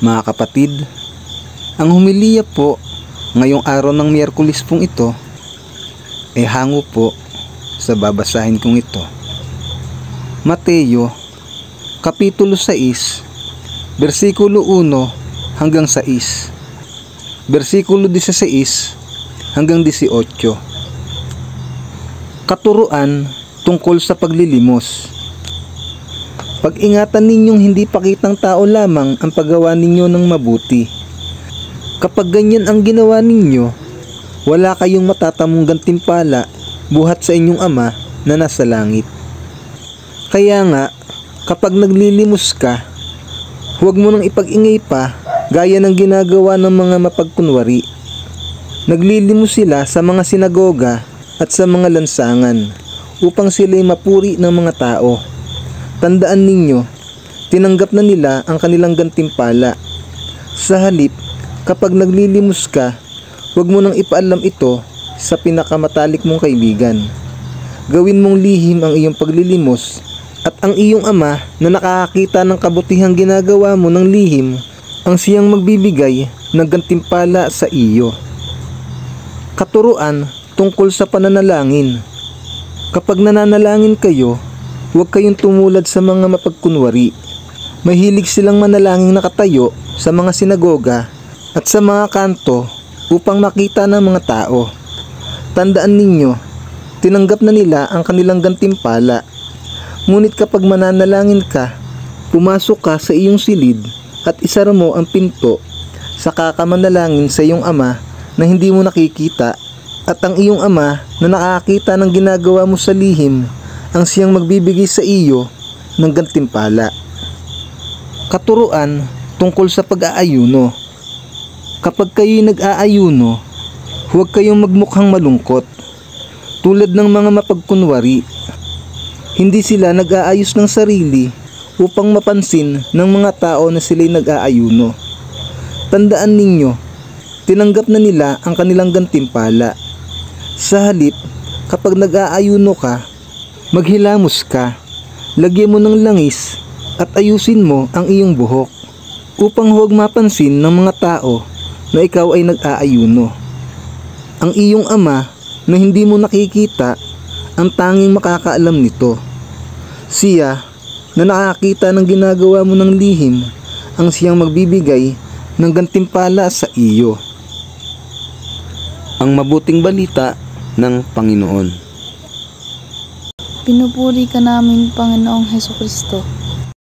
Mga kapatid, ang humiliya po ngayong araw ng Miyerkules pong ito ay hango po sa babasahin kong ito. Mateo, Kapitulo 6, versikulo 1 hanggang 6, versikulo 16 hanggang 18. Katuruan tungkol sa paglilimos. Pag-ingatan ninyong hindi pakitang tao lamang ang paggawa ninyo ng mabuti. Kapag ganyan ang ginawa ninyo, wala kayong matatamong gantimpala buhat sa inyong Ama na nasa langit. Kaya nga, kapag naglilimos ka, huwag mo nang ipag-ingay pa gaya ng ginagawa ng mga mapagkunwari. Naglilimos sila sa mga sinagoga at sa mga lansangan upang sila'y mapuri ng mga tao. Tandaan ninyo, tinanggap na nila ang kanilang gantimpala. Sa halip, kapag naglilimos ka, huwag mo nang ipaalam ito sa pinakamatalik mong kaibigan. Gawin mong lihim ang iyong paglilimos, at ang iyong Ama na nakakakita ng kabutihang ginagawa mo ng lihim, ang siyang magbibigay ng gantimpala sa iyo. Katuruan tungkol sa pananalangin. Kapag nananalangin kayo, huwag kayong tumulad sa mga mapagkunwari. Mahilig silang manalangin nakatayo sa mga sinagoga at sa mga kanto upang makita ng mga tao. Tandaan ninyo, tinanggap na nila ang kanilang gantimpala. Ngunit kapag mananalangin ka, pumasok ka sa iyong silid at isara mo ang pinto, saka ka manalangin sa iyong Ama na hindi mo nakikita, at ang iyong Ama na nakakita ng ginagawa mo sa lihim ang siyang magbibigay sa iyo ng gantimpala. Katuruan tungkol sa pag-aayuno. Kapag kayo'y nag-aayuno, huwag kayong magmukhang malungkot tulad ng mga mapagkunwari. Hindi sila nag-aayos ng sarili upang mapansin ng mga tao na sila'y nag-aayuno. Tandaan ninyo, tinanggap na nila ang kanilang gantimpala. Sa halip, kapag nag-aayuno ka, maghilamos ka, lagyan mo ng langis at ayusin mo ang iyong buhok upang huwag mapansin ng mga tao na ikaw ay nag-aayuno. Ang iyong Ama na hindi mo nakikita ang tanging makakaalam nito. Siya na nakakita ng ginagawa mo ng lihim ang siyang magbibigay ng gantimpala sa iyo. Ang mabuting balita ng Panginoon. Pinupuri ka namin, Panginoong Hesukristo.